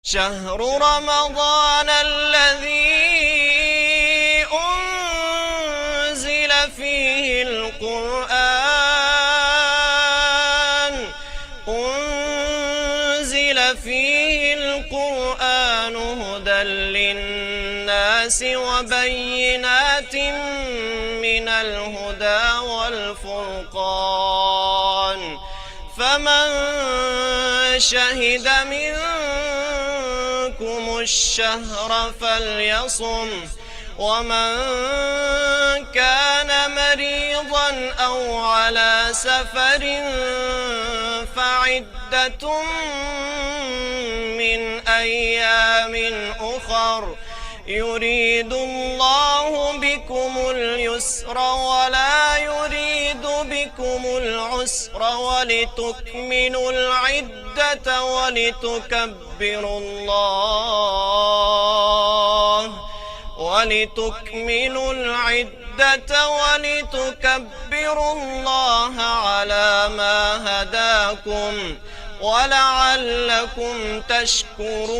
شهر رمضان الذي أنزل فيه القرآن هدى للناس وبينات من الهدى والفرقان، فمن شهد منكم الشهر فليصم، ومن كان مريضا أو على سفر فعدة من أيام أخر، يريد الله بكم اليسر ولا يريد بكم العسر، ولتكملوا العدة ولتكبروا الله على ما هداكم ولعلكم تشكرون.